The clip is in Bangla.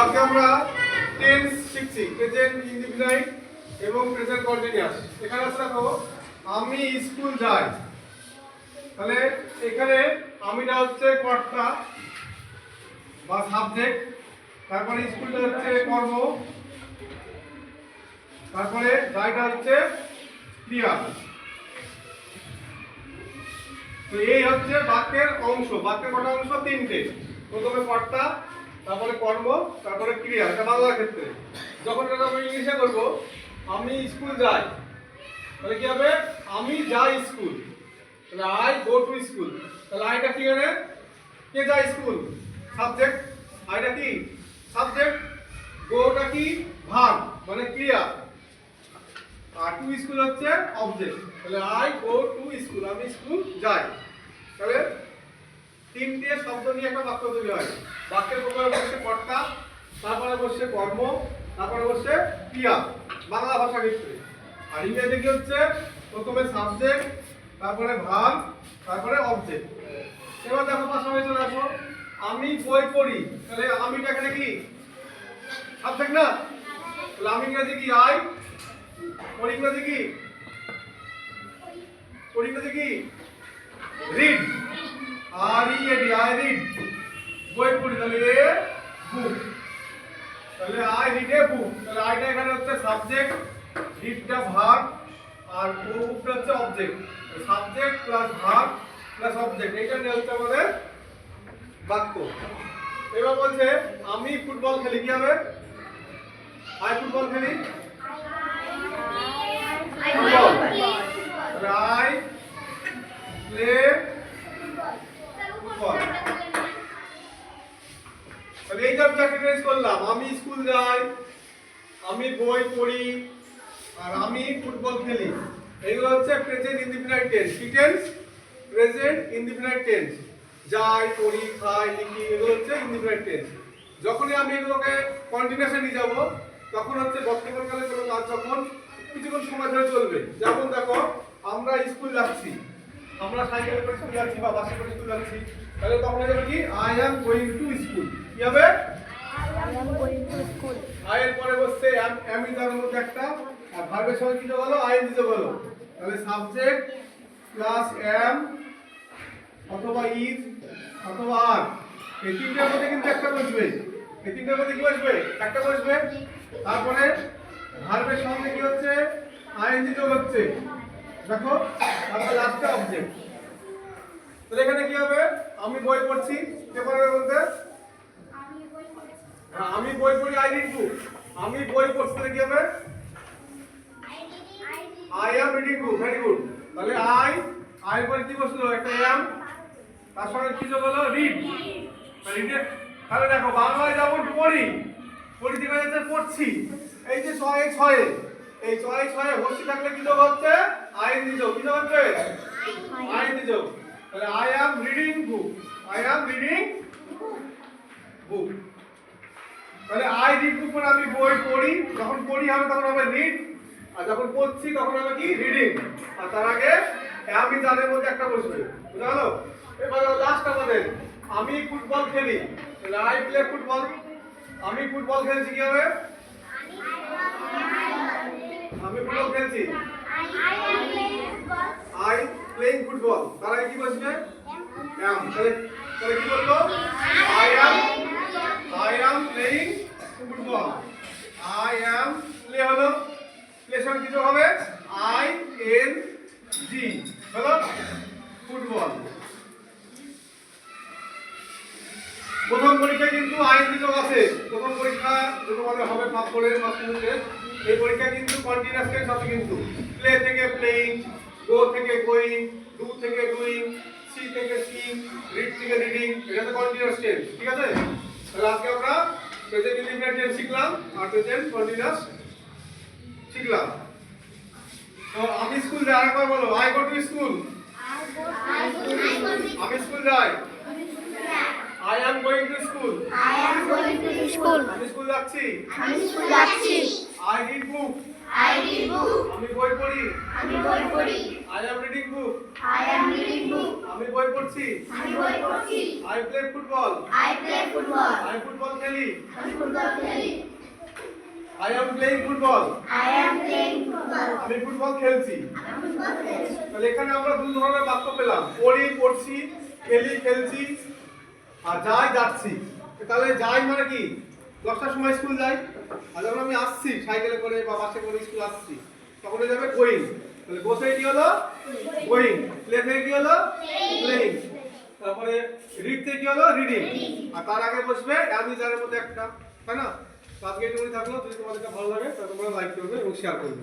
আজকে আমরা টেন্স শিখছি, প্রেজেন্ট ইনডিফিনাইট এবং প্রেজেন্ট কন্টিনিউয়াস। এখানে আছে দেখো আমি স্কুল যাই, তাহলে এখানে আমিটা হচ্ছে কর্তা বা সাবজেক্ট, তারপরে স্কুলটা হচ্ছে কর্ম, তারপরে যাইটা হচ্ছে ক্রিয়া। তো এই হচ্ছে বাক্যের অংশ। বাক্যের কটা অংশ? তিনটে। প্রথমে কর্তা, তারপরে কর্ম, তারপরে ক্রিয়া। এটা বাংলার ক্ষেত্রে। যখন এটা আমি ইংলিশে করব, আমি স্কুল যাই, তাহলে কি হবে? আমি যাই স্কুল, তাহলে আই গো টু স্কুল। তাহলে আইটা কি মানে? কে যায় স্কুল? সাবজেক্ট। আইটা কি? সাবজেক্ট। গোটা কি? ভার্ব মানে ক্রিয়া। আর টু স্কুল হচ্ছে অবজেক্ট। তাহলে আই গো টু স্কুল, আমি স্কুল যাই। তাহলে তিনটে শব্দ নিয়ে একটা বাক্য তৈরি হয়। বাক্যের প্রথমে বসে কর্তা, তারপরে বসে কর্ম, তারপরে বসে ক্রিয়া, বাংলা ভাষা ক্ষেত্রে। আর ইংরেজিতে কি হচ্ছে? প্রথমে সাবজেক্ট, তারপরে ভার্ব, তারপরে অবজেক্ট। এবার দেখো পাশাপাশি চলে আসো, আমি বই পড়ি, তাহলে আমিটা এখানে কি? সাবজেক্ট না? তাহলে আমি ইংরেজি কি? আই। পড়ি ইংরেজি কি? পড়ি ইংরেজি কি? রিড। আর ই এডি, আই রিড। বই পড়ি, তাহলে এ বুক। তাহলে আই রিড এ বুক। তাহলে আইটা এখানে হচ্ছে সাবজেক্ট, রিডটা ভার্ব, আর বুকটা হচ্ছে object. Subject plus verb plus object, এইটা নিয়ে হচ্ছে আমাদের বাক্য। এবার বলছে আমি ফুটবল খেলি, কি হবে? আই ফুটবল খেলি, ফুটবল। তাহলে আই প্লে ফুটবল। তাহলে এই যে আমি চারটে টেন্স করলাম, আমি স্কুল যাই, আমি বই পড়ি, আর আমি ফুটবল খেলি। এইগুলো হচ্ছে প্রেজেন্ট ইনডিফিনাইট টেন্স। কি টেন্স? Present indefinite tense. যাই, পড়ি, খাই, লিখি, এগুলো হচ্ছে ইনডিফিনাইট টেন্স। যখনই আমি এগুলোকে কন্টিনিউয়াসে নিয়ে যাব, তখন হচ্ছে বর্তমানকালে কোনো কাজ যখন কিছুক্ষণ সময় ধরে চলবে। যেমন দেখো আমরা স্কুল যাচ্ছি, আমরা সাইকেলে করে স্কুল যাচ্ছি বা বাসে করে স্কুল যাচ্ছি, তাহলে তখন হবে কি? I am going to school. কি হবে? আই এর পরে বসছে এম ইজ এর মধ্যে একটা, আর ভার্বের সঙ্গে কি যোগ হলো? আইএনজি যোগ হলো। তাহলে সাবজেক্ট প্লাস এম অথবা ইজ অথবা আর, এই তিনটার মধ্যে কিন্তু একটা বসবে। এই তিনটার মধ্যে কি বসবে? একটা বসবে। তারপরে ভার্বের সঙ্গে কি হচ্ছে? আইএনজি যোগ হচ্ছে, দেখো। তারপরে লাস্টে অবজেক্ট। তাহলে এখানে কি হবে? আমি বই পড়ছি, কে পড়বে বলতে? আমি বই পড়ি, আই রিড বুক। আমি বই পড়ছি, তাহলে কি হবে? I am reading book. Very good. তাহলে আই পরে কি বসলো? একটা অ্যাম, তার সঙ্গে কি যোগ হলো? রিড। তাহলে দেখো বাংলায় যেমন পড়ি, পড়ি থেকে যাচ্ছে পড়ছি। এই যে ছয়ে ছয়ে, এই ছয়ে ছয়ে হচ্ছে থাকলে কি যোগ হচ্ছে? আইএনজি যোগ। কি যোগ হচ্ছে? আইএনজি যোগ। তাহলে I am reading book, I am reading book. তাহলে আই রিড বুক মানে আমি বই পড়ি, যখন পড়ি হবে তখন হবে রিড, আর যখন পড়ছি তখন হবে কি? রিডিং। আর তার আগে আমি তাদের মধ্যে একটা বসবে। বুঝা গেল? এবার লাস্ট আমাদের আমি ফুটবল খেলি, তাহলে আই প্লে ফুটবল। আমি ফুটবল খেলছি, কি হবে? আমি ফুটবল খেলছি, আই প্লেইং ফুটবল। তার আগে কি বসবে? এম। তাহলে কি বলবো? I am playing football. I am play হলো, প্লে সঙ্গে কি যোগ হবে? I N G হলো ফুটবল। প্রথম পরীক্ষা কিন্তু আইএনজি যোগ আছে। প্রথম পরীক্ষা যে তোমাদের হবে 5 বছরের মাধ্যমে, এই পরীক্ষা কিন্তু কন্টিনিউয়াস টেন্স আছে। কিন্তু প্লে থেকে প্লেইং, গো থেকে গোয়িং, ডু থেকে ডুইং, সি থেকে সিং, রিড থেকে রিডিং, এটা তো কন্টিনিউয়াস টেন্স। ঠিক আছে? তাহলে আজকে আমরা প্রেজেন্ট ইনডিফিনাইট টেন্স শিখলাম আর প্রেজেন্ট কন্টিনিউয়াস শিখলাম। তো আমি স্কুল যাই, আরেকবার বলো। I go to school. আমি স্কুল যাই। I am going to school. I am going to school. আমি স্কুল যাচ্ছি। আমি স্কুল যাচ্ছি। I read book. I read book. আমি বই পড়ি। আমি বই পড়ি। I am reading book. I am reading book. আমি বই পড়ছি। আমি বই পড়ছি। I play football I play football. আমি ফুটবল খেলি I football play. I am playing football I am playing football. আমি ফুটবল খেলছি I football play. তাহলে এখানে আমরা দুই ধরনের বাক্য পেলাম পড়ি পড়ছি খেলি খেলছি আর যাই যাচ্ছি তাহলে যাই মানে কি 10টার সময় স্কুল যাই আর যখন আমি আসছি সাইকেলে করে বা বাসে করে স্কুল আসছি তখন হয়ে যাবে গোয়িং তাহলে গো থেকে কি হলো গোয়িং প্লে থেকে কি হলো প্লেইং তারপরে রিড থেকে কি হলো রিডিং আর তার আগে বসবে অ্যাম ইজ এর মধ্যে একটা তাই না তো আজকে এইটুকুই থাকলো যদি তোমাদের ভালো লাগে তাহলে তোমরা লাইক করবে এবং শেয়ার করবে